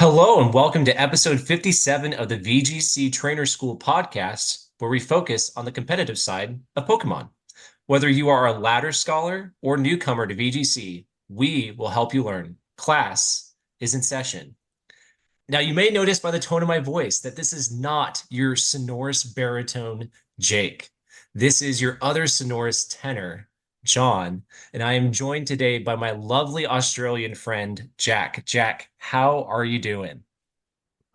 Hello and welcome to episode 57 of the VGC Trainer School podcast, where we focus on the competitive side of Pokemon. Whether you are a ladder scholar or newcomer to VGC, we will help you learn. Class is in session. Now, you may notice by the tone of my voice that this is not your sonorous baritone, Jake. This is your other sonorous tenor, Jon, and I am joined today by my lovely Australian friend, Jack. Jack, how are you doing?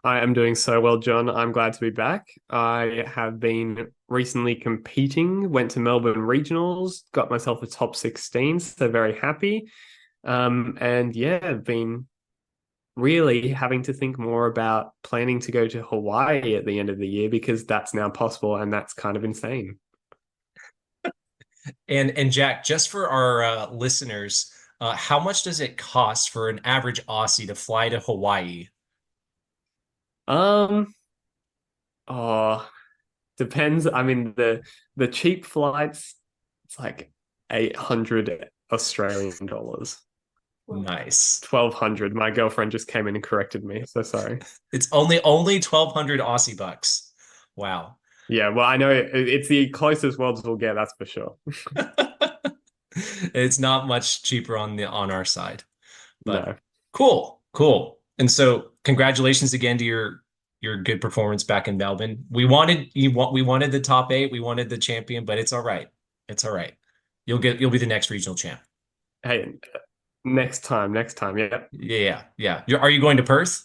I am doing so well, John. I'm glad to be back. I have been recently competing, went to Melbourne Regionals, got myself a top 16, so very happy. And yeah, I've been really having to think more about planning to go to Hawaii at the end of the year because that's now possible and that's kind of insane. And Jack, just for our listeners, how much does it cost for an average Aussie to fly to Hawaii? Um, oh, depends. I mean, the cheap flights, it's like 800 Australian dollars. Nice. 1,200. My girlfriend just came in and corrected me. So sorry. It's only 1,200 Aussie bucks. Wow. Yeah, well, I know it's the closest worlds will get, that's for sure. It's not much cheaper on our side, but No. cool, cool. And so, congratulations again to your good performance back in Melbourne. We wanted the top eight, we wanted the champion, but it's all right. It's all right. You'll be the next regional champ. Hey, next time. Yeah, Yeah, yeah. Are you going to Perth?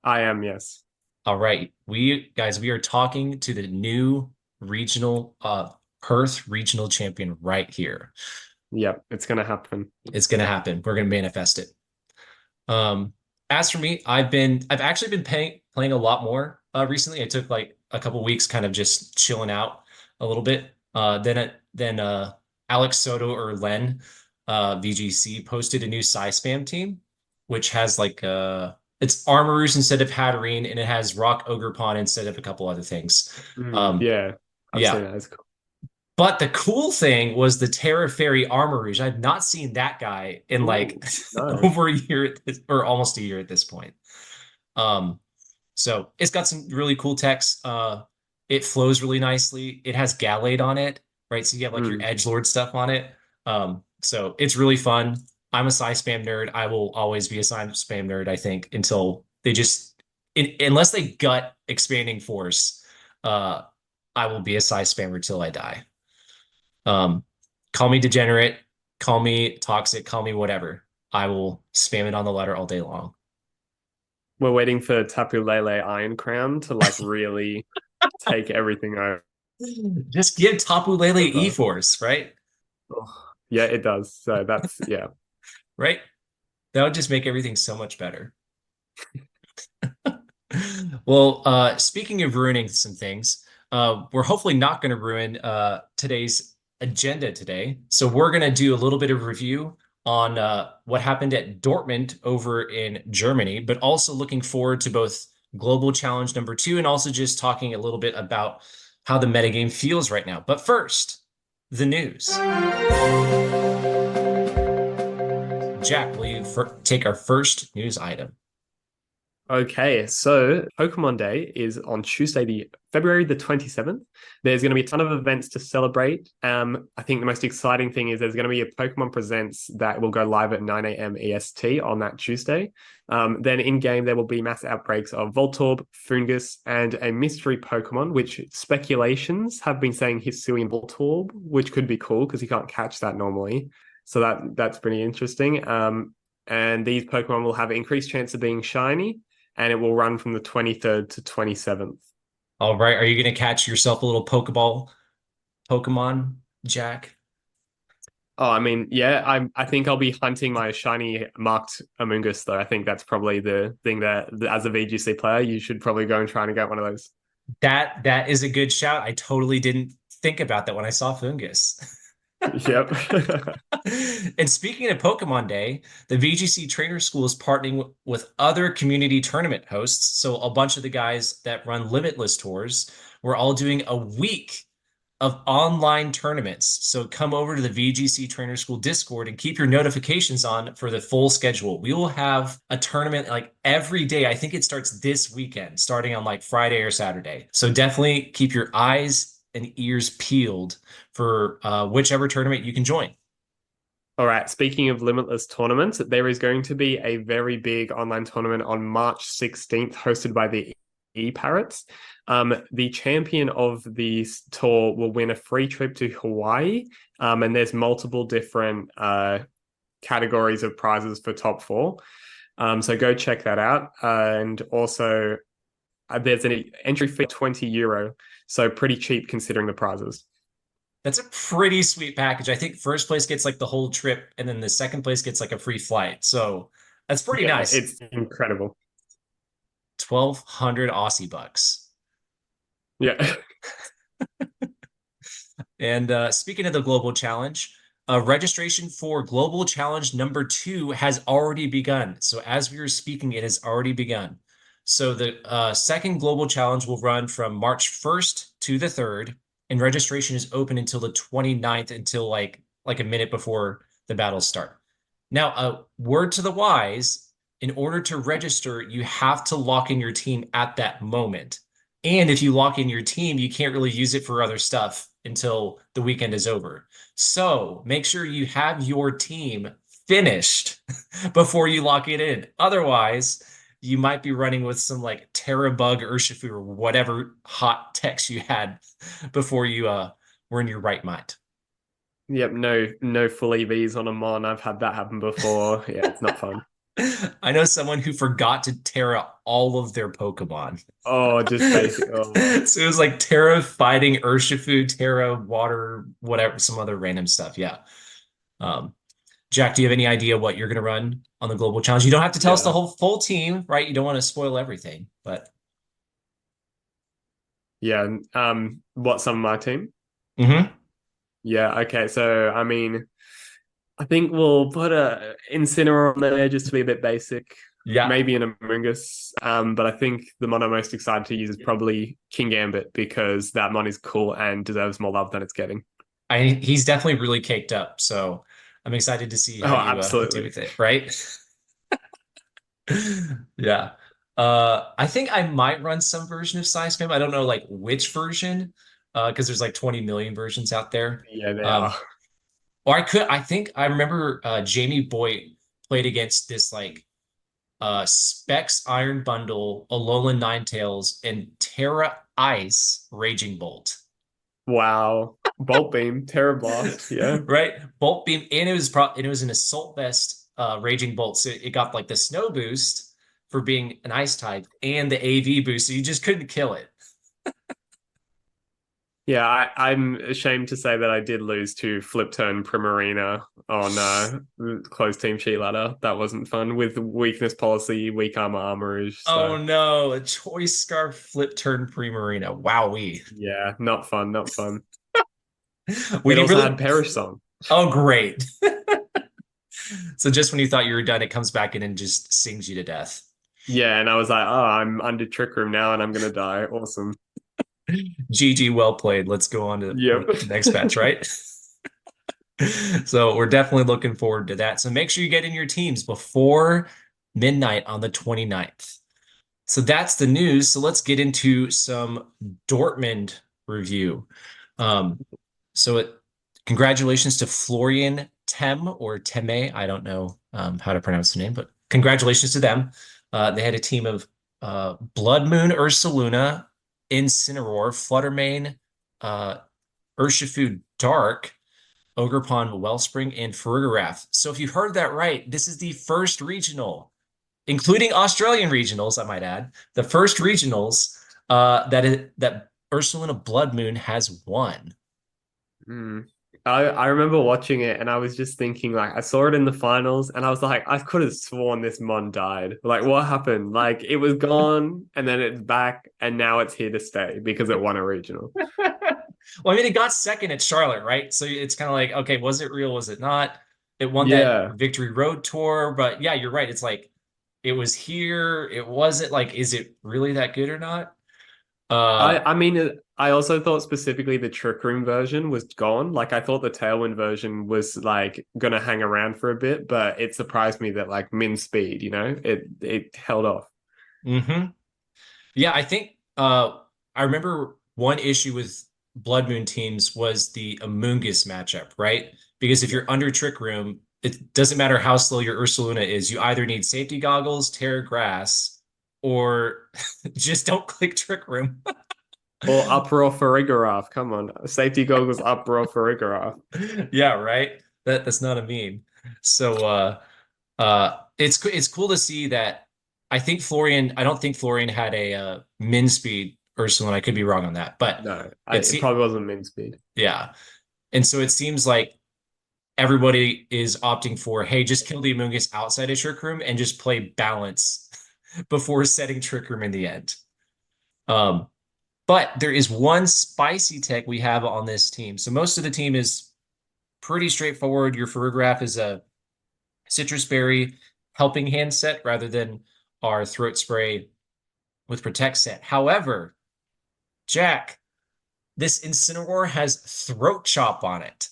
I am, yes. All right. We are talking to the new regional Perth regional champion right here. Yep, it's gonna happen. It's gonna happen. We're gonna manifest it. Um, as for me, I've actually been playing a lot more recently. I took like a couple weeks kind of just chilling out a little bit. Then Alex Soto or Len VGC posted a new Spam team, which has like it's Armorers instead of Hatterene, and it has Rock Ogre Pawn instead of a couple other things. Um, Yeah, I've seen yeah. that. It's cool. But the cool thing was the Terra Fairy Armor Rouge. I've not seen that guy in like Ooh, no. over a year or almost a year at this point. Um, so it's got some really cool text. It flows really nicely. It has Gallade on it, right? So you have like your Mm. Edgelord stuff on it. So it's really fun. I'm a Spam nerd. I will always be a Spam nerd, I think, until they just unless they gut expanding force, uh, I will be a Spammer till I die. Um, call me degenerate, call me toxic, call me whatever. I will spam it on the ladder all day long. We're waiting for Tapu Lele Iron Crown to like really take everything over. Just give Tapu Lele E-Force, right? Oh, yeah, it does. So that's yeah. Right? That would just make everything so much better. Well, speaking of ruining some things, we're hopefully not going to ruin today's agenda today. So we're going to do a little bit of review on what happened at Dortmund over in Germany, but also looking forward to both Global Challenge number two and also just talking a little bit about how the metagame feels right now. But first, the news. Jack, will you take our first news item? Okay, so Pokemon Day is on Tuesday, the February the 27th. There's going to be a ton of events to celebrate. I think the most exciting thing is there's going to be a Pokemon Presents that will go live at 9 a.m. EST on that Tuesday. Then in game, there will be mass outbreaks of Voltorb, Fungus, and a mystery Pokemon, which speculations have been saying Hisuian Voltorb, which could be cool because you can't catch that normally. So that's pretty interesting. And these Pokemon will have an increased chance of being shiny, and it will run from the 23rd to 27th. All right. Are you going to catch yourself a little Pokeball Pokemon, Jack? Oh, I mean, yeah, I think I'll be hunting my shiny marked Amoonguss though. I think that's probably the thing that as a VGC player, you should probably go and try and get one of those. That is a good shout. I totally didn't think about that when I saw Fungus. Yep. And speaking of Pokemon Day, the VGC Trainer School is partnering with other community tournament hosts. So a bunch of the guys that run Limitless tours, we're all doing a week of online tournaments. So come over to the VGC Trainer School Discord and keep your notifications on for the full schedule. We will have a tournament like every day. I think it starts this weekend, starting on like Friday or Saturday. So definitely keep your eyes and ears peeled for whichever tournament you can join. All right. Speaking of limitless tournaments, there is going to be a very big online tournament on March 16th, hosted by the E-Parrots. The champion of the tour will win a free trip to Hawaii. And there's multiple different categories of prizes for top four. So go check that out. And also, there's an entry fee of €20. So pretty cheap considering the prizes. That's a pretty sweet package. I think first place gets like the whole trip, and then the second place gets like a free flight. So that's pretty Yeah, nice. it's incredible. 1,200 Aussie bucks. Yeah. And speaking of the Global Challenge, registration for Global Challenge number 2 has already begun. So as we were speaking, it has already begun. So the second Global Challenge will run from March 1st to the 3rd, and registration is open until the 29th, until like a minute before the battles start. Now, a word to the wise, in order to register, you have to lock in your team at that moment. And if you lock in your team, you can't really use it for other stuff until the weekend is over. So make sure you have your team finished before you lock it in. Otherwise, you might be running with some like Terra Bug, Urshifu, or whatever hot techs you had before you were in your right mind. Yep, no full EVs on a Mon. I've had that happen before. Yeah, it's not fun. I know someone who forgot to Terra all of their Pokemon. Oh, just basic. Oh, So it was like Terra fighting Urshifu, Terra water, whatever, some other random stuff. Yeah. Um, Jack, do you have any idea what you're going to run on the Global Challenge? You don't have to tell us the yeah. whole full team, right? You don't want to spoil everything, but Yeah. What's on my team? Mhm. Yeah, okay. So I mean, I think we'll put a Incineroar on there just to be a bit basic. Yeah. Maybe an Amoonguss. But I think the mon I'm most excited to use is probably King Gambit because that mon is cool and deserves more love than it's getting. He's definitely really caked up, so I'm excited to see how Oh, you do absolutely. with it, right? Yeah. I think I might run some version of Science Spam. I don't know like which version, because there's like 20 million versions out there. Yeah, they are. Um, or I think I remember Jamie Boyd played against this like Specs Iron Bundle, Alolan Ninetales, and Terra Ice Raging Bolt. Wow. Bolt Beam, Terra Blast. Yeah. Right? Bolt Beam, and it was an Assault Vest Raging Bolt. So it got like the snow boost for being an ice type and the AV boost. So you just couldn't kill it. Yeah, I'm ashamed to say that I did lose to Flip Turn Primarina on closed team sheet ladder. That wasn't fun with weakness policy, weak armor armorage. Oh So no, a Choice Scarf Flip Turn Primarina. Wowee. yeah, not fun, not fun. We It did also really. had Perish Song. Oh, great. So just when you thought you were done, it comes back in and just sings you to death. Yeah, and I was like, oh, I'm under Trick Room now and I'm gonna die. Awesome. GG, well played. Let's go on to Yep. the next batch, right? So we're definitely looking forward to that. So make sure you get in your teams before midnight on the 29th. So that's the news. So let's get into some Dortmund review. Um, so congratulations to Florian Tem or Teme. I don't know how to pronounce the name, but congratulations to them. They had a team of Blood Moon Ursaluna, Incineroar, Fluttermane, uh, Urshifu Dark, Ogerpon Wellspring, and Farigiraf. So if you heard that right, this is the first regional, including Australian regionals, I might add, the first regionals that Ursaluna Blood Moon has won. Mm. I remember watching it and I was just thinking like I saw it in the finals and I was like I could have sworn this mon died. Like what happened? Like it was gone and then it's back and now it's here to stay because it won a regional. Well, I mean, it got second at Charlotte, right? So it's kind of like, okay, was it real? Was it not? It won that Yeah. Victory Road Tour, but yeah, you're right. It's like it was here. It wasn't like, is it really that good or not? Uh, I mean, I also thought specifically the Trick Room version was gone. Like I thought the Tailwind version was like gonna hang around for a bit, but it surprised me that like min speed, it held off. hmm Yeah, I think I remember one issue with Blood Moon teams was the Amoonguss matchup, right? Because if Yeah. you're under Trick Room, it doesn't matter how slow your Ursaluna is, you either need safety goggles, Terra Grass, or just don't click Trick Room. Or Uproar Farigiraf. Come on. Safety goggles Uproar Farigiraf. Yeah, right. That's not a meme. So it's cool to see that. I don't think Florian had a min speed Ursulin. I could be wrong on that, but No, it's it probably wasn't min speed. yeah. And so it seems like everybody is opting for, hey, just kill the Amoonguss outside of Trick Room and just play balance before setting Trick Room in the end. Um, but there is one spicy tech we have on this team. So most of the team is pretty straightforward. Your Farigiraf is a citrus berry helping hand set rather than our throat spray with protect set. However, Jack, this Incineroar has throat chop on it.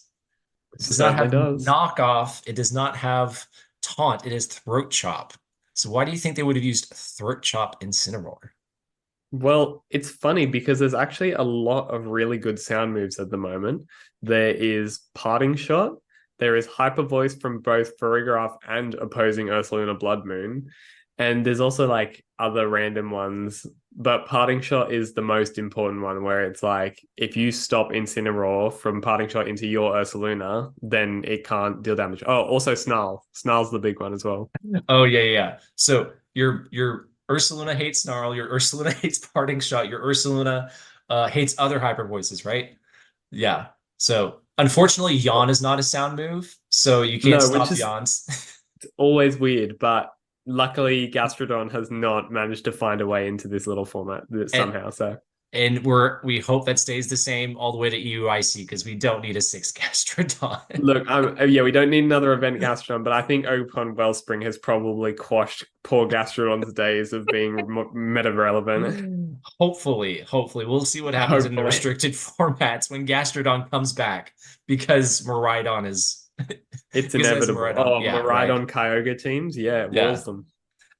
It It does not certainly have does. knockoff. It does not have taunt. It is throat chop. So why do you think they would have used throat chop Incineroar? Well, it's funny because there's actually a lot of really good sound moves at the moment. There is Parting Shot. There is Hyper Voice from both Farigiraf and opposing Ursaluna Blood Moon. And there's also like other random ones, but Parting Shot is the most important one where it's like if you stop Incineroar from Parting Shot into your Ursaluna, then it can't deal damage. Oh, also Snarl. Snarl's the big one as well. Oh yeah, yeah, yeah. So your Ursaluna hates Snarl, your Ursaluna hates Parting Shot, your Ursaluna hates other hyper voices, right? Yeah. So unfortunately, yawn is not a sound move, so you can't No, which stop is yawns. always weird, but luckily Gastrodon has not managed to find a way into this little format And somehow. So and we hope that stays the same all the way to EUIC because we don't need a sixth Gastrodon. look, yeah, we don't need another event Gastrodon, but I think Open Wellspring has probably quashed poor Gastrodon's days of being meta relevant. Hopefully, we'll see what happens in the Hopefully, restricted formats when Gastrodon comes back because Miraidon is it's because it has inevitable. Miraidon. Oh, Yeah, right. Maridon Kyogre teams, yeah, Yeah, walls them.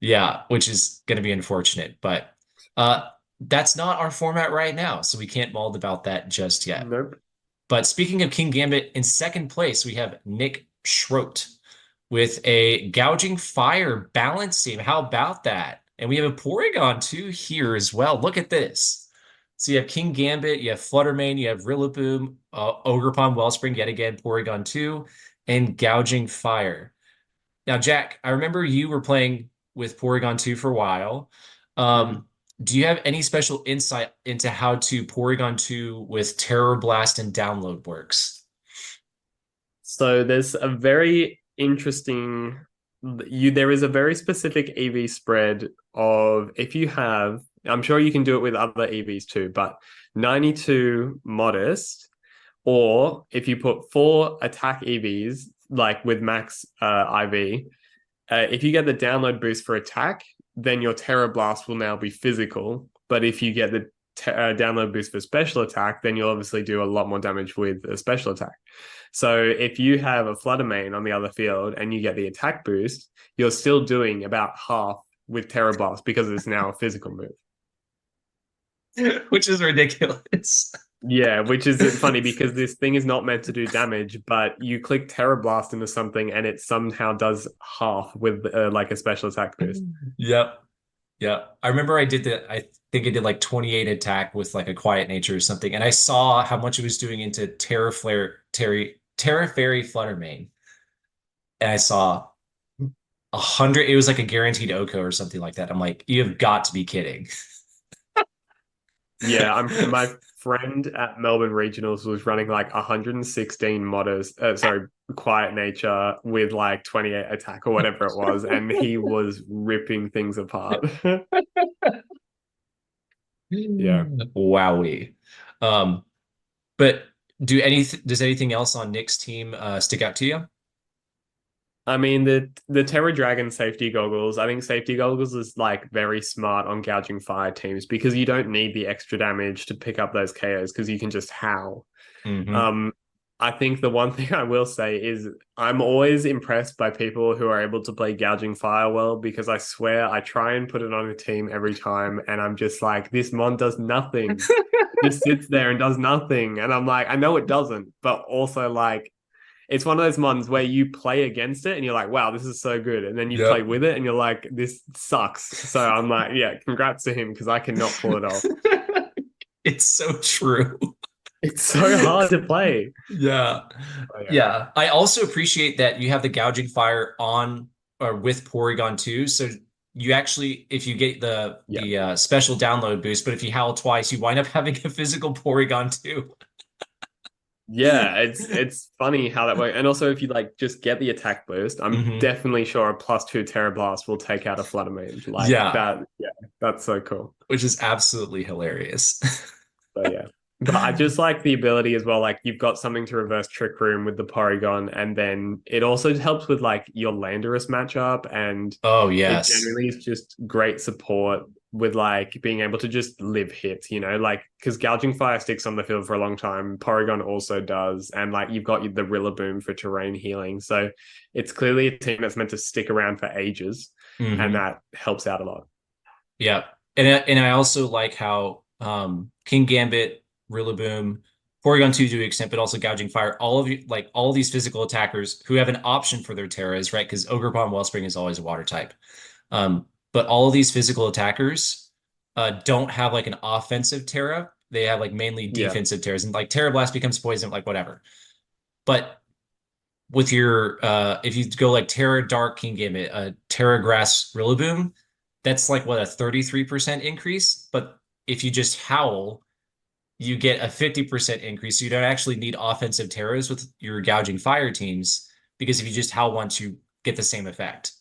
yeah, which is going to be unfortunate, but that's not our format right now, so we can't mold about that just yet. Nope. But speaking of King Gambit, in second place, we have Nick Schroet with a Gouging Fire balance team. How about that? And we have a Porygon too here as well. Look at this. So you have King Gambit, you have Fluttermane, you have Rillaboom, Ogerpon, Wellspring, yet again, Porygon 2, and Gouging Fire. Now, Jack, I remember you were playing with Porygon 2 for a while. Mhm. Um, do you have any special insight into how to Porygon 2 with Terror Blast and download works? So there's a very interesting there is a very specific EV spread of if you have I'm sure you can do it with other EVs too, but 92 modest, or if you put four attack EVs like with max IV, if you get the download boost for attack, then your Terra Blast will now be physical. But if you get the download boost for special attack, then you'll obviously do a lot more damage with a special attack. So if you have a Fluttermane on the other field and you get the attack boost, you're still doing about half with Terra Blast because it's now a physical move. Which is ridiculous. Yeah, which is funny because this thing is not meant to do damage, but you click Terra Blast into something and it somehow does half with like a special attack boost. Yep. Yep. I remember I think I did like 28 attack with like a quiet nature or something. And I saw how much it was doing into Terra Fairy Fluttermane. And I saw 100, it was like a guaranteed Oko or something like that. I'm like, you have got to be kidding. Yeah, my friend at Melbourne Regionals was running like 116 modders, sorry, quiet nature with like 28 attack or whatever it was, and he was ripping things apart. Yeah. Wowie. Um, but does anything else on Nick's team stick out to you? I mean, the Terra Dragon safety goggles, I think safety goggles is like very smart on gouging fire teams because you don't need the extra damage to pick up those KOs because you can just howl. Hmm. Um, I think the one thing I will say is I'm always impressed by people who are able to play gouging fire well because I swear I try and put it on a team every time and I'm just like, this mon does nothing. Just sits there and does nothing. And I'm like, I know it doesn't, but also like it's one of those mons where you play against it and you're like, wow, this is so good. And then you play Yep. with it and you're like, this sucks. So I'm like, yeah, congrats to him because I cannot pull it off. It's so true. It's so hard to play. Yeah. Oh, yeah. Yeah. I also appreciate that you have the gouging fire on or with Porygon too. So you actually, if you get the Yeah. special download boost, but if you howl twice, you wind up having a physical Porygon too. Yeah, it's funny how that works. And also if you like just get the attack boost, I'm Hmm. definitely sure a +2 Terra Blast will take out a Flutter Mage. Like Yeah, that, yeah, that's so cool. which is absolutely hilarious. So yeah. But I just like the ability as well. Like you've got something to reverse Trick Room with the Porygon, and then it also helps with like your Landorus matchup, and Oh, it yes. generally is just great support with like being able to just live hits, like because gouging fire sticks on the field for a long time. Porygon also does, and like you've got the Rillaboom for terrain healing. So it's clearly a team that's meant to stick around for ages, and Hmm. that helps out a lot. Yeah. And I also like how King Gambit, Rillaboom, Porygon 2 to an extent, but also Gouging Fire, all of you like all these physical attackers who have an option for their Terras, right? Because Ogerpon Wellspring is always a water type. But all of these physical attackers don't have like an offensive Terra. They have like mainly Yeah, defensive Terras. And like Terra Blast becomes poison, like whatever. But with your if you go like Terra Dark King Gambit, Terra Grass Rillaboom, that's like what a 33% increase. But if you just howl, you get a 50% increase. So you don't actually need offensive Terras with your gouging fire teams because if you just howl once, you get the same effect.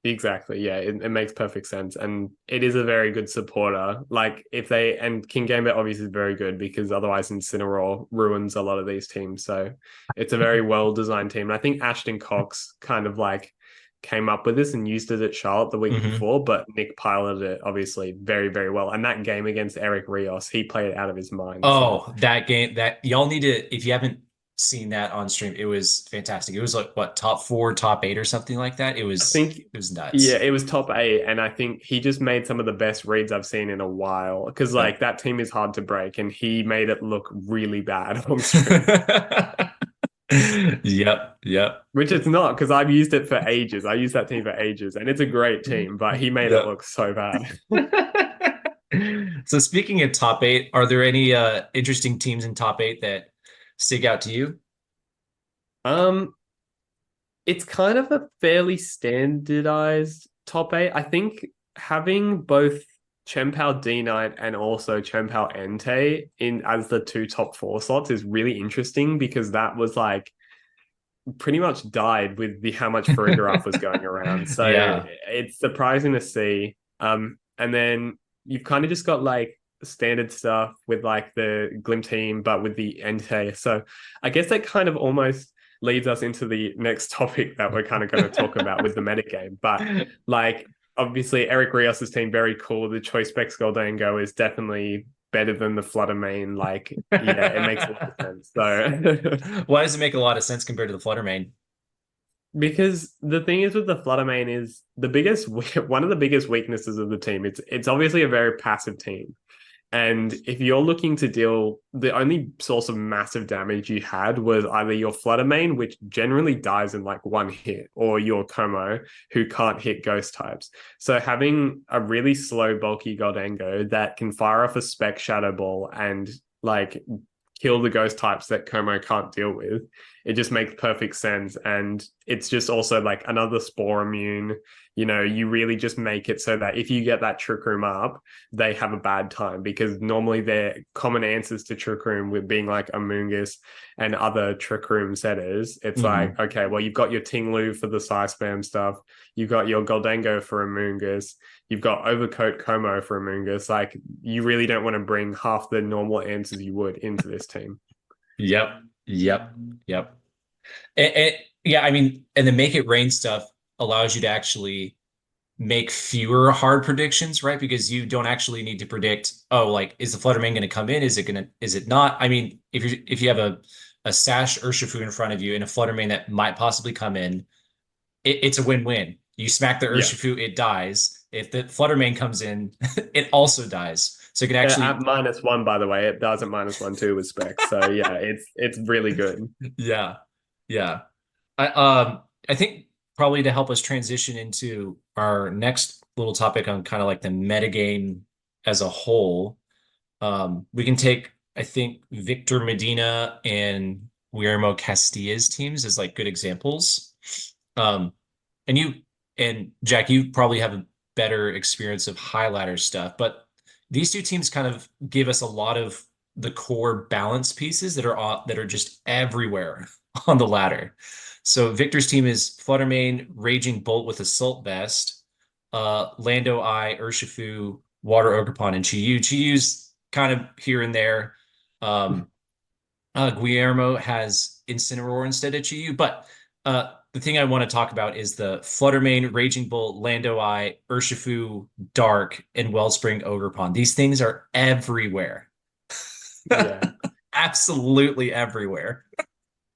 exactly. Yeah, it makes perfect sense. And it is a very good supporter. Like if they and King Gambit obviously is very good because otherwise Incineroar ruins a lot of these teams. So it's a very well designed team. And I think Ashton Cox kind of like came up with this and used it at Charlotte the week Hmm. before, but Nick piloted it obviously very, very well. And that game against Eric Rios, he played it out of his mind. So Oh, that game that y'all need to, if you haven't seen that on stream, it was fantastic. It was like what, top four, top eight or something like that. It I was think, it was yeah, nuts. it was top eight, and I think he just made some of the best reads I've seen in a while. Because like Yep. that team is hard to break, and he made it look really bad on stream, Yep, yep, which it's not because I've used it for ages. I used that team for ages, and it's a great team, but he made it yep. look so bad. So speaking of top eight, are there any interesting teams in top eight that stick out to you? Um, it's kind of a fairly standardized top eight. I think having both Chempao D Knight and also Chempao Entei in as the two top four slots is really interesting because that was like pretty much died with the how much Farigiraf was going around. So Yeah. it's surprising to see. And then you've kind of just got like standard stuff with like the Glim team, but with the Entei. So I guess that kind of almost leads us into the next topic that we're kind of going to talk about with the metagame. But like obviously Eric Rios's team, very cool. The Choice Specs Goldango is definitely better than the Flutter main. Like, yeah, it makes a lot of sense. So Why does it make a lot of sense compared to the Flutter Mane? because the thing is with the Flutter main is the biggest one of the biggest weaknesses of the team. It's obviously a very passive team. And if you're looking to deal, the only source of massive damage you had was either your Flutter main, which generally dies in like one hit, or your Como, who can't hit ghost types. So having a really slow, bulky Goldango that can fire off a spec Shadow Ball and like kill the ghost types that Como can't deal with, it just makes perfect sense. And it's just also like another Spore immune. You really just make it so that if you get that Trick Room up, they have a bad time because normally their common answers to Trick Room with being like Amoonguss and other Trick Room setters, it's Hmm. like, okay, well, you've got your Tinglu for the Psy Spam stuff, you've got your Goldango for Amoonguss, you've got Overcoat Como for Amoonguss. Like, you really don't want to bring half the normal answers you would into this team. Yep. Yep. Yep. Yeah, I mean, and the make it rain stuff allows you to actually make fewer hard predictions, right? Because you don't actually need to predict, oh, like, is the Fluttermane going to come in? Is it not? I mean, if you have a Sash Urshifu in front of you and a Fluttermane that might possibly come in, it's a win-win. You smack the Yeah. Urshifu, it dies. If the Fluttermane comes in, it also dies. So you can At actually, -1, by the way, it does at -1 too with specs. So yeah, it's really good. yeah, yeah. I think probably to help us transition into our next little topic on kind of like the metagame as a whole, we can take, I think, Victor Medina and Guillermo Castilla's teams as like good examples. Um, and you and Jack, you probably have a better experience of high ladder stuff, but these two teams kind of give us a lot of the core balance pieces that are just everywhere on the ladder. So Victor's team is Fluttermane, Raging Bolt with Assault Vest, Lando Eye, Urshifu, Water Ogerpon, and Chiyu. Chiyu's kind of here and there. Um, Guillermo has Incineroar instead of Chiyu, but the thing I want to talk about is the Fluttermane, Raging Bolt, Lando Eye, Urshifu, Dark, and Wellspring Ogerpon. These things are everywhere. Yeah. Absolutely everywhere.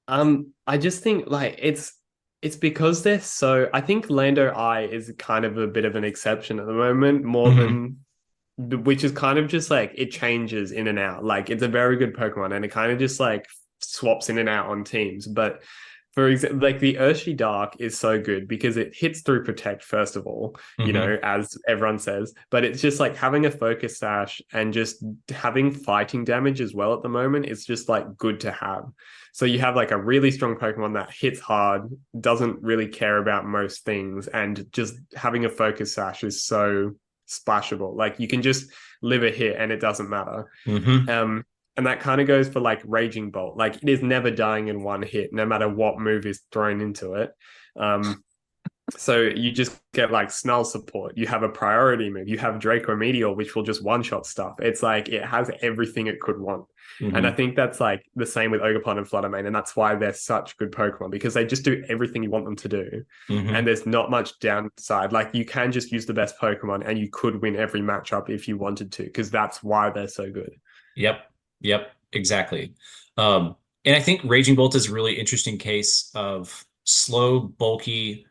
I just think like it's because they're so I think Lando Eye is kind of a bit of an exception at the moment, more Hmm. than which is kind of just like it changes in and out. Like it's a very good Pokemon and it kind of just like swaps in and out on teams. But for example, like the Urshi Dark is so good because it hits through Protect, first of all, Hmm. as everyone says. But it's just like having a Focus Sash and just having fighting damage as well at the moment is just like good to have. So you have like a really strong Pokemon that hits hard, doesn't really care about most things, and just having a Focus Sash is so splashable. Like you can just live a hit and it doesn't matter. Hmm. Um, and that kind of goes for like Raging Bolt. Like it is never dying in one hit, no matter what move is thrown into it. Um, so you just get like Snarl support. You have a priority move. You have Draco Meteor, which will just one shot stuff. It's like it has everything it could want. And I Hmm. think that's like the same with Ogerpon and Fluttermane. And that's why they're such good Pokemon because they just do everything you want them to do. And Hmm. there's not much downside. Like you can just use the best Pokemon and you could win every matchup if you wanted to, because that's why they're so good. Yep. Yep. Exactly. Um, and I think Raging Bolt is a really interesting case of slow, bulky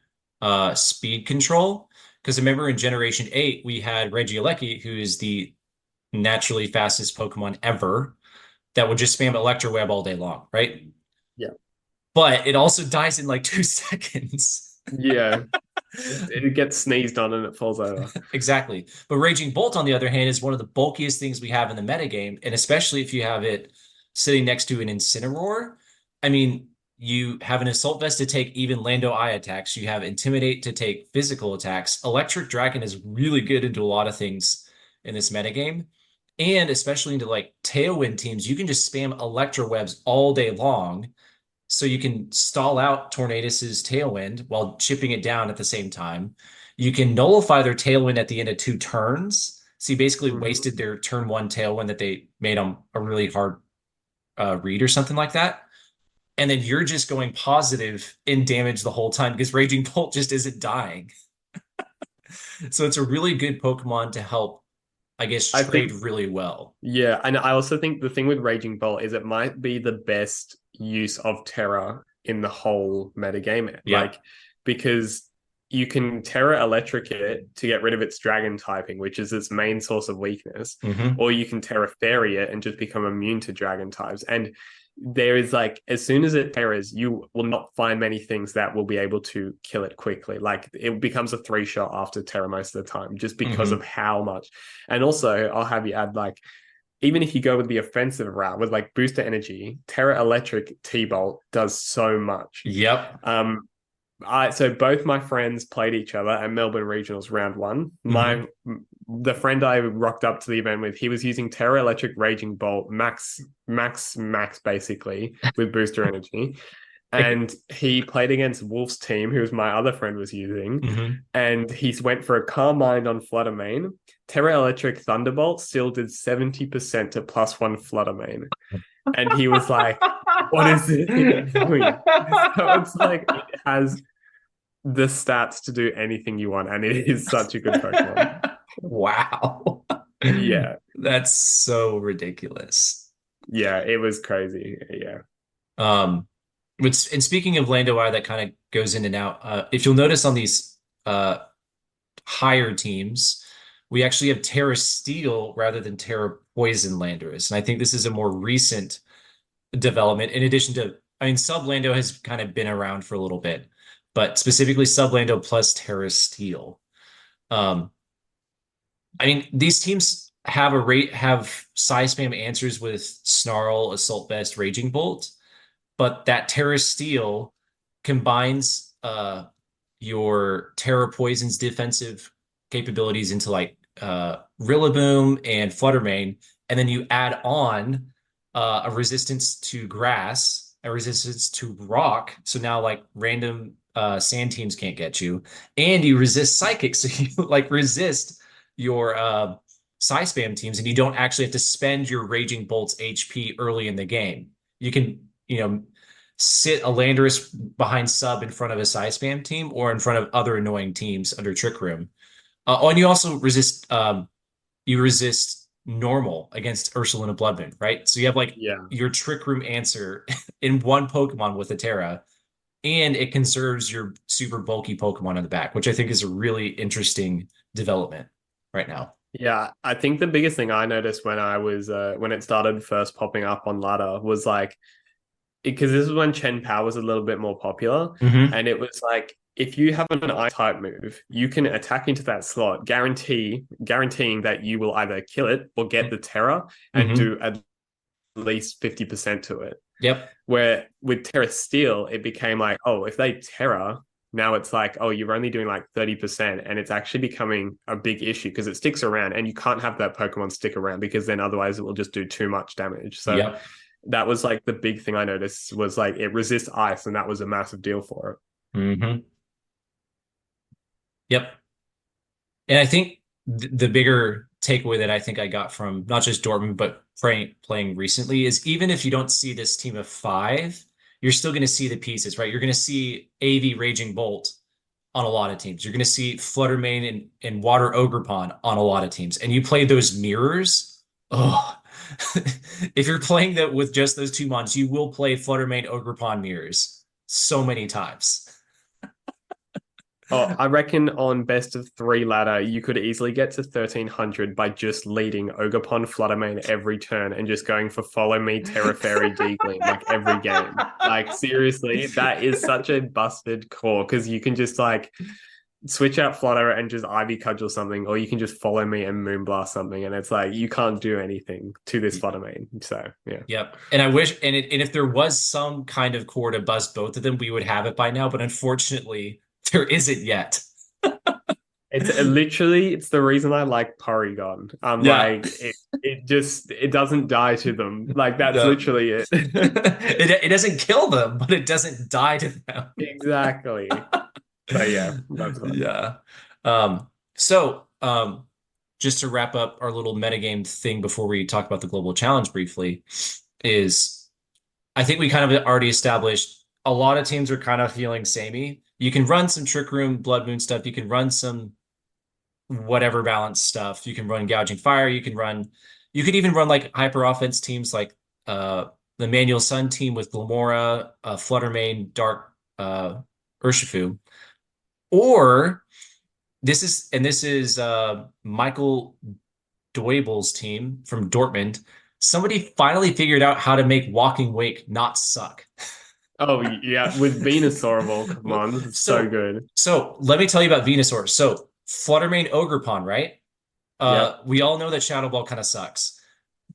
speed control. Because remember in Generation 8, we had Regieleki, who is the naturally fastest Pokemon ever, that would just spam Electro Web all day long, right? Yeah. But it also dies in like 2 seconds. Yeah. It gets sneezed on and it falls over. Exactly. But Raging Bolt, on the other hand, is one of the bulkiest things we have in the metagame. And especially if you have it sitting next to an Incineroar. I mean, you have an Assault Vest to take even Lando Eye attacks. You have Intimidate to take physical attacks. Electric Dragon is really good into a lot of things in this metagame. And especially into like Tailwind teams, you can just spam Electro Webs all day long so you can stall out Tornadus's Tailwind while chipping it down at the same time. You can nullify their Tailwind at the end of 2 turns. So you basically Mhm. wasted their turn one Tailwind that they made on a really hard read or something like that. And then you're just going positive in damage the whole time because Raging Bolt just isn't dying. So it's a really good Pokemon to help, I guess, I trade think, really well. yeah. And I also think the thing with Raging Bolt is it might be the best use of Terra in the whole metagame. Yep. Like, because you can Terra Electric it to get rid of its dragon typing, which is its main source of weakness, Hmm. or you can Terra Fairy it and just become immune to dragon types. And there is like as soon as it terrors, you will not find many things that will be able to kill it quickly. Like it becomes a 3 shot after terror most of the time, just because of Hmm. how much. And also, I'll have you add like even if you go with the offensive route with like booster energy, Terra Electric T Bolt does so much. Yep. Um, so both my friends played each other at Melbourne Regionals round one. Hmm. The friend I rocked up to the event with, he was using Terra Electric Raging Bolt max basically with booster energy. And he played against Wolf's team, who was my other friend was using, Hmm. and he went for a Calm Mind on Fluttermane. Terra Electric Thunderbolt still did 70% to +1 Fluttermane. And he was like, what is this thing doing? So it's like it has the stats to do anything you want, and it is such a good Pokemon. Wow. Yeah, That's so ridiculous. yeah, it was crazy. Yeah, Um, and speaking of Landowire, that kind of goes in and out. If you'll notice on these higher teams, we actually have Terra Steel rather than Terra Poison Landorus. And I think this is a more recent development, in addition to, I mean, Sublando has kind of been around for a little bit, but specifically Sublando plus Terra Steel. Um, I mean, these teams have size spam answers with Snarl, Assault Vest, Raging Bolt, but that Terra Steel combines your Terra Poison's defensive capabilities into like Rillaboom and Fluttermane, and then you add on a resistance to grass, a resistance to rock. So now like random sand teams can't get you, and you resist psychic, so you like resist your Psy spam teams, and you don't actually have to spend your Raging Bolt's HP early in the game. You can, sit a Landorus behind sub in front of a Psy spam team or in front of other annoying teams under Trick Room. Oh, and you also resist normal against Ursulina Bloodmoon, right? So you have like yeah. your Trick Room answer in one Pokemon with a Terra, and it conserves your super bulky Pokemon in the back, which I think is a really interesting development right now. Yeah, I think the biggest thing I noticed when I was when it started first popping up on ladder was like because this is when Chen Pao was a little bit more popular, Mm-hmm. and it was like if you have an I type move, you can attack into that slot, guaranteeing that you will either kill it or get the terror and Mm-hmm. do at least 50% to it. Yep. Where with Terra Steel, it became like, oh, if they terror, now it's like, oh, you're only doing like 30%, and it's actually becoming a big issue because it sticks around, and you can't have that Pokemon stick around because then otherwise it will just do too much damage. So Yep. that was like the big thing I noticed was like it resists ice, and that was a massive deal for Mm-hmm. Yep. And I think the bigger takeaway that I think I got from not just Dortmund, but playing recently is even if you don't see this team of five, you're still going to see the pieces, right? You're going to see AV Raging Bolt on a lot of teams. You're going to see Fluttermane and Water Ogerpon on a lot of teams. And you play those mirrors. Oh, if you're playing that with just those two mons, you will play Fluttermane Ogerpon mirrors so many times. Oh, I reckon on best of three ladder, you could easily get to 1300 by just leading Ogerpon Fluttermane every turn and just going for follow me, Terra Fairy, Deagling, like every game. Like, seriously, that is such a busted core because you can just like switch out Flutter and just Ivy Cudgel something, or you can just follow me and Moonblast something. And it's like, you can't do anything to this Fluttermane. So, yeah. Yep. And I wish, and if there was some kind of core to buzz both of them, we would have it by now. But unfortunately, there isn't yet. It's literally it's the reason I like Porygon. I'm Yeah. like it doesn't die to them. Like that's Yeah. literally it. It doesn't kill them, but it doesn't die to them. Exactly. So yeah, that's fun. Yeah. So just to wrap up our little metagame thing before we talk about the global challenge briefly, is I think we kind of already established a lot of teams are kind of feeling samey. You can run some Trick Room, Blood Moon stuff. You can run some whatever balance stuff. You can run Gouging Fire. You could even run like hyper offense teams like the Manual Sun team with Glamora, Fluttermane, Dark, Urshifu. Or this is Michael Doibel's team from Dortmund. Somebody finally figured out how to make Walking Wake not suck. Oh yeah, with Venusaur of all, come on, this is so So, good. so let me tell you about Venusaur. So Fluttermane Ogerpon, right? Yep. We all know that Shadow Ball kind of sucks,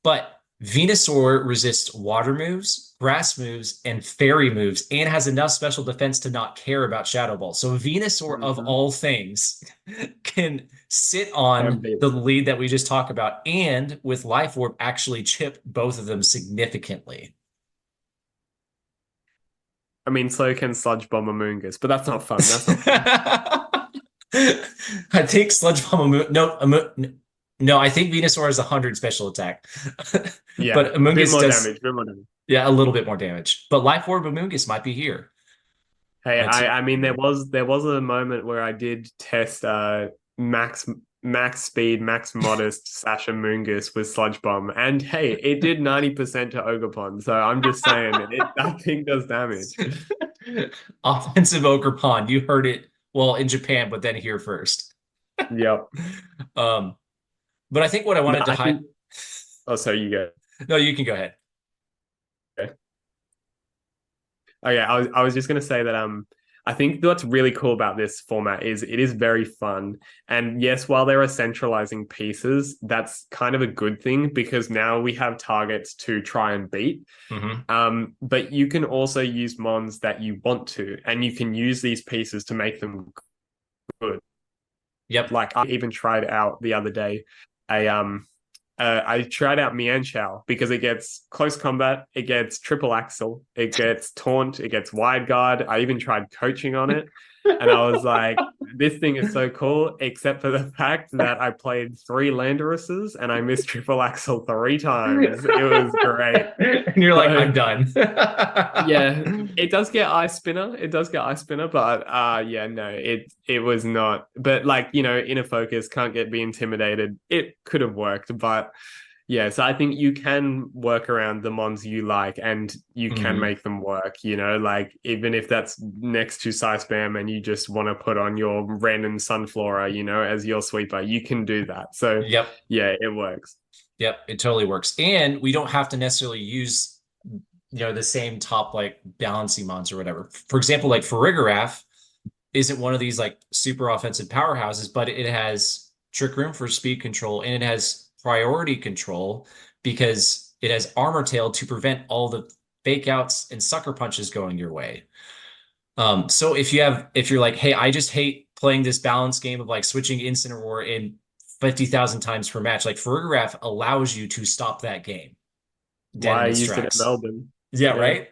but Venusaur resists water moves, grass moves, and fairy moves, and has enough special defense to not care about Shadow Ball. So Venusaur, of Mm-hmm. all things, can sit on the lead that we just talked about, and with Life Orb actually chip both of them significantly. I mean, so can Sludge Bomb Amoonguss, but that's not fun. That's not fun. I think Sludge Bomb, no, No, I think Venusaur has 100 special attack. Yeah, But bit Amoonguss more does, damage, bit more damage. yeah, a little bit more damage. But Life Orb Amoonguss might be here. Hey, Let's see. I mean there was a moment where I did test max max speed, max modest Sasha Moongus with Sludge Bomb, and hey, it did 90% to Ogerpon. So I'm just saying that thing does damage. Offensive Ogre Pond. You heard it, well, in Japan, but then here first. Yep. Um, but I think what I No, wanted to I hide. think. Oh, so you go. No, you can go ahead. Okay. Okay, I was just gonna say that I think what's really cool about this format is it is very fun. And yes, while there are centralizing pieces, that's kind of a good thing because now we have targets to try and beat. Hmm. But you can also use mons that you want to, and you can use these pieces to make them good. Yep. Like I even tried out the other day a I tried out Mienshao because it gets close combat, it gets triple axle, it gets taunt, it gets wide guard. I even tried coaching on it. And I was like, this thing is so cool, except for the fact that I played 3 Landorus's and I missed triple axle 3 times. It was great. And you're like, So I'm done. yeah, it does get Ice Spinner. It does get Ice Spinner, but yeah, no, it was not. But like, inner focus, can't get be intimidated. It could have worked, but yeah, so I think you can work around the mons you like and you can Mhm. make them work, like even if that's next to Psy Spam and you just want to put on your random Sunflora, as your sweeper, you can do that. So Yep. yeah, it works. Yep. It totally works. And we don't have to necessarily use, the same top like balancing mons or whatever. For example, like Farigiraf isn't one of these like super offensive powerhouses, but it has Trick Room for speed control and it has priority control because it has Armor Tail to prevent all the fake outs and sucker punches going your way. So if you're like, hey, I just hate playing this balance game of like switching Incineroar in 50,000 times per match, like Farigiraf allows you to stop that game dead Why in I its used it at tracks. Melbourne. Yeah, Yeah. right?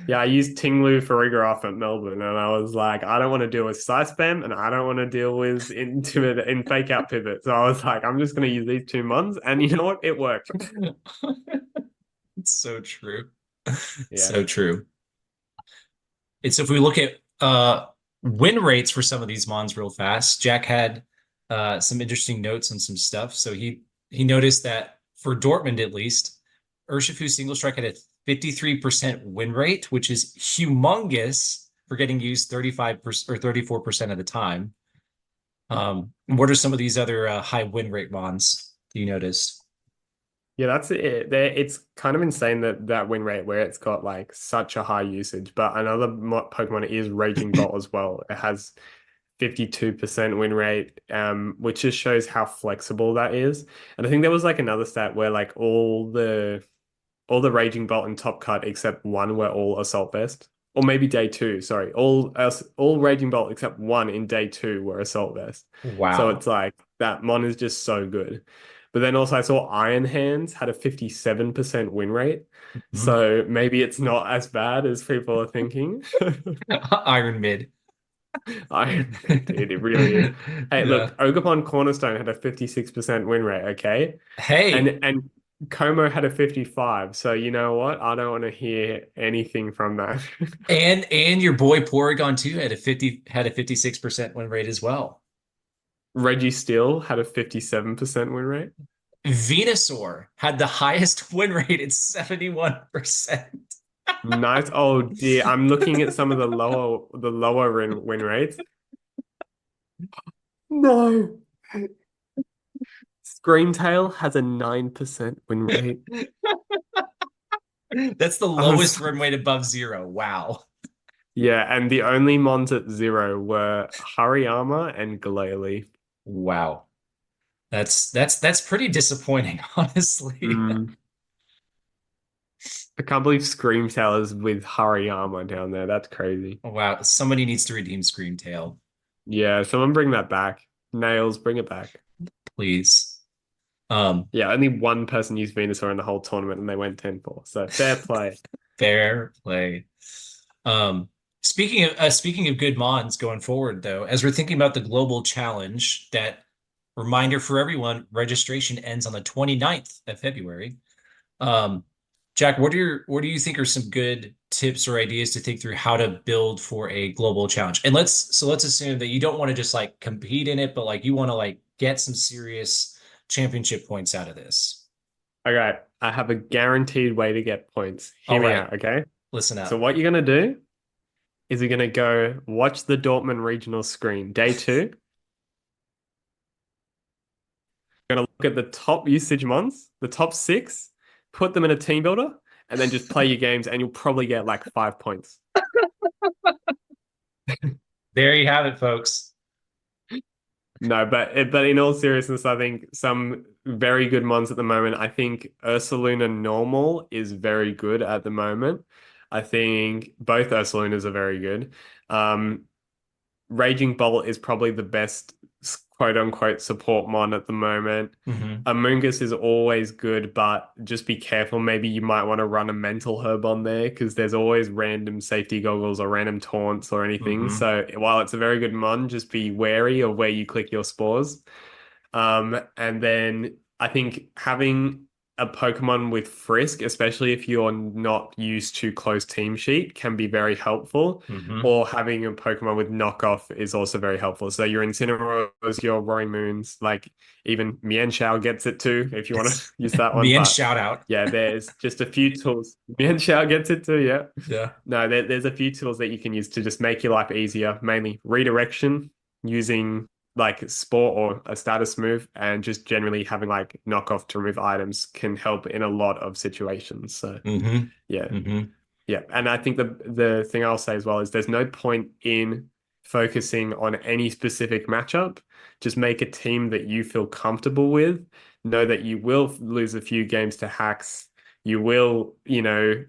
Yeah, I used Tinglu for Rigoroff at Melbourne, and I was like, I don't want to deal with side spam, and I don't want to deal with intimate in fake out pivot. So I was like, I'm just going to use these 2 mons, and you know what? It worked. It's so true. Yeah, So true. It's if we look at win rates for some of these mons real fast, Jack had some interesting notes on some stuff. So he noticed that for Dortmund at least, Urshifu single strike had a 53% win rate, which is humongous for getting used 35% or 34% of the time. What are some of these other high win rate mons you noticed? yeah, that's it. There, it's kind of insane that win rate where it's got like such a high usage. But another Pokemon is Raging Bolt as well. It has 52% win rate, which just shows how flexible that is. And I think there was like another stat where like all the Raging Bolt and Top Cut except one were all Assault Vest. Or maybe day two, sorry. All Raging Bolt except one in day two were Assault Vest. So Wow. it's like that mon is just so good. But then also I saw Iron Hands had a 57% win rate. Mhm. So maybe it's not as bad as people are thinking. Iron Mid. Iron Man, dude, it really is. Hey, Yeah. look, Ogerpon Cornerstone had a 56% win rate, okay? Hey, And Como had a 55. So you know what? I don't want to hear anything from that. and your boy Porygon too had a 56% win rate as well. Reggie Steele had a 57% win rate. Venusaur had the highest win rate at 71%. Nice. Oh dear. I'm looking at some of the lower win rates. No. Screamtail has a 9% win rate. That's the I was lowest win rate above zero. Wow. Yeah, and the only mons at 0 were Hariyama and Glalie. Wow. That's pretty disappointing, honestly. Mm. I can't believe Screamtail is with Hariyama down there. That's crazy. Wow. Somebody needs to redeem Screamtail, Yeah, someone bring that back. Nails, bring it back. please. Um, Yeah, only one person used Venusaur in the whole tournament and they went 10-4. So fair play. Fair play. Um, speaking of good mons going forward, though, as we're thinking about the global challenge that Reminder for everyone, registration ends on the 29th of February. Um, Jack, what do you think are some good tips or ideas to think through how to build for a global challenge? And let's assume that you don't want to just like compete in it, but like you want to like get some serious championship points out of this. Okay, I have a guaranteed way to get points. All Hear me right, out, okay? listen So up. what you're gonna do is you're gonna go watch the Dortmund regional screen. Day two, you're gonna look at the top usage ones, the top six, put them in a team builder, and then just play your games, and you'll probably get like 5 points. There you have it, folks. No, but in all seriousness, I think some very good ones at the moment. I think Ursaluna Normal is very good at the moment. I think both Ursalunas are very good. Um, Raging Bolt is probably the best quote unquote support mon at the moment. Hmm. Amoonguss is always good, but just be careful. Maybe you might want to run a mental herb on there because there's always random safety goggles or random taunts or anything. Hmm. So while it's a very good mon, just be wary of where you click your spores. And then I think having a Pokemon with Frisk, especially if you're not used to closed team sheet, can be very helpful. Hmm. Or having a Pokemon with knockoff is also very helpful. So your Incineroars, your Roaring Moons, like even Mienshao gets it too, if you want to use that one. Me and But shout out. yeah, there's just a few tools. Mienshao gets it too, yeah. Yeah. No, there's a few tools that you can use to just make your life easier, mainly redirection using like sport or a status move, and just generally having like knockoff to remove items can help in a lot of situations. So Hmm. yeah, Hmm. yeah. And I think the thing I'll say as well is there's no point in focusing on any specific matchup. Just make a team that you feel comfortable with. Know that you will lose a few games to hacks. You will,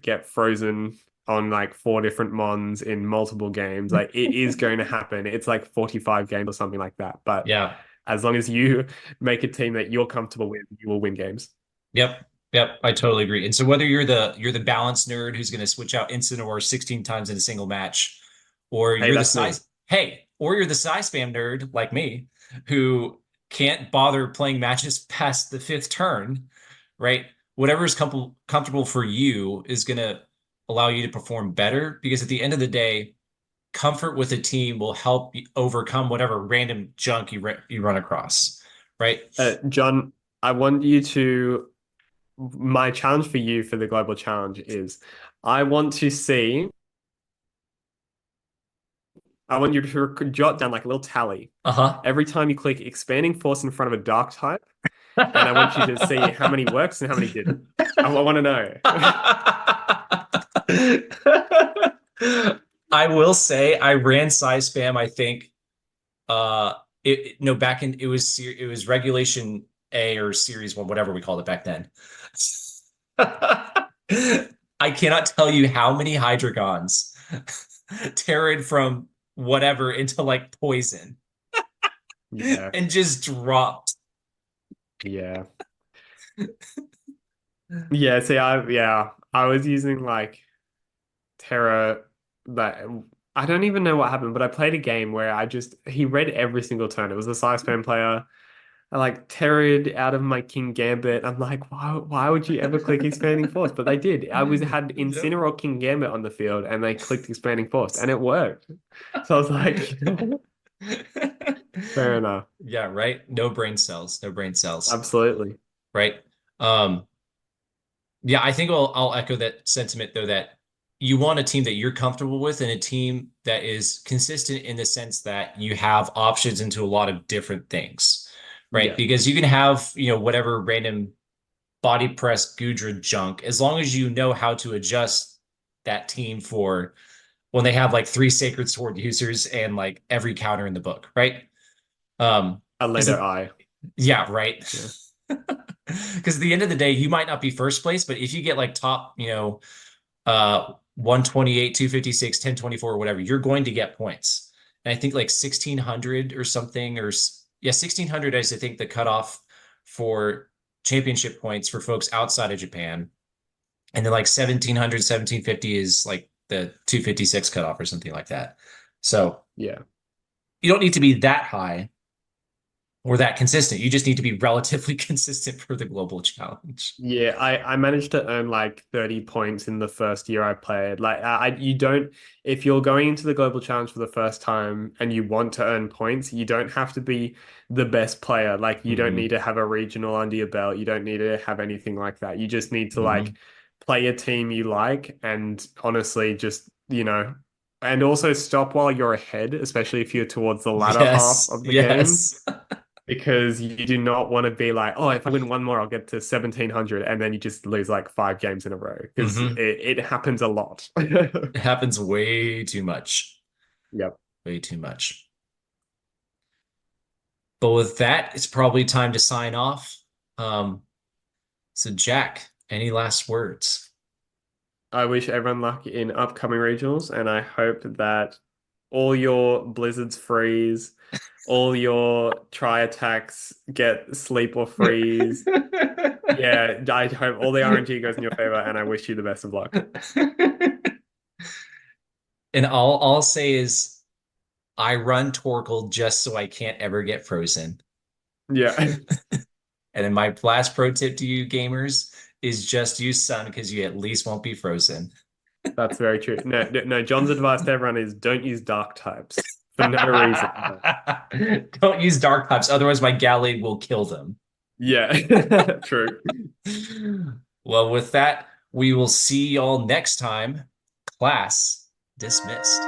get frozen on like four different mons in multiple games. Like it is going to happen. It's like 45 games or something like that. But Yeah. as long as you make a team that you're comfortable with, you will win games. Yep. Yep. I totally agree. And so whether you're the balance nerd who's going to switch out Incineroar 16 times in a single match, or Hey, you're the that's me. size, hey, or you're the size spam nerd like me, who can't bother playing matches past the fifth turn, right? Whatever is comfortable for you is going to allow you to perform better because at the end of the day, comfort with a team will help you overcome whatever random junk you run across, right? John, I want you to my challenge for you for the global challenge is I want to see, I want you to jot down like a little tally Uh-huh. every time you click expanding force in front of a dark type, and I want you to see how many works and how many didn't. I want to know. I will say I ran size spam, I think no back in it was regulation A or series one, whatever we called it back then. I cannot tell you how many Hydreigons teared from whatever into like poison Yeah, and just dropped. yeah, yeah. See, I was using like Terra that I don't even know what happened, but I played a game where he read every single turn. It was a Sci Span player. I like terrored out of my King Gambit. I'm like, why would you ever click Expanding Force? But they did. I was had Yep. Incineroar King Gambit on the field and they clicked Expanding Force and it worked. So I was like, fair enough. Yeah, right. No brain cells. No brain cells. Absolutely. Right. Um, Yeah, I think I'll echo that sentiment though that you want a team that you're comfortable with and a team that is consistent in the sense that you have options into a lot of different things, right? Yeah. Because you can have, whatever random body press Gudra junk as long as you know how to adjust that team for when they have like three Sacred Sword users and like every counter in the book, right? A Because later eye. yeah, right. Yeah. Because at the end of the day, you might not be first place, but if you get like top, 128, 256, 1024, or whatever, you're going to get points. And I think like 1600 or something, yeah, 1600 is I think the cutoff for championship points for folks outside of Japan. And then like 1700, 1750 is like the 256 cutoff or something like that. So Yeah. you don't need to be that high, or that consistent. You just need to be relatively consistent for the global challenge. Yeah, I managed to earn like 30 points in the first year I played. Like you don't if you're going into the global challenge for the first time and you want to earn points, you don't have to be the best player. Like you don't need Hmm. to have a regional under your belt. You don't need to have anything like that. You just need to Hmm. like play a team you like and honestly just, and also stop while you're ahead, especially if you're towards the latter half Yes, of the games yes. because you do not want to be like, oh, if I win one more, I'll get to 1700, and then you just lose like 5 games in a row because Hmm. it happens a lot. It happens way too much. Yep. Way too much. But with that, it's probably time to sign off. Um, so Jack, any last words? I wish everyone luck in upcoming regionals, and I hope that all your blizzards freeze, all your try attacks get sleep or freeze. Yeah, I hope all the RNG goes in your favor, and I wish you the best of luck. And all I'll say is I run Torkel just so I can't ever get frozen. Yeah. And then my last pro tip to you gamers is just use Sun because you at least won't be frozen. That's very true. No, John's advice to everyone is don't use dark types for no reason. Don't use dark types, otherwise my Gallade will kill them. Yeah, true. Well, with that, we will see y'all next time. Class dismissed.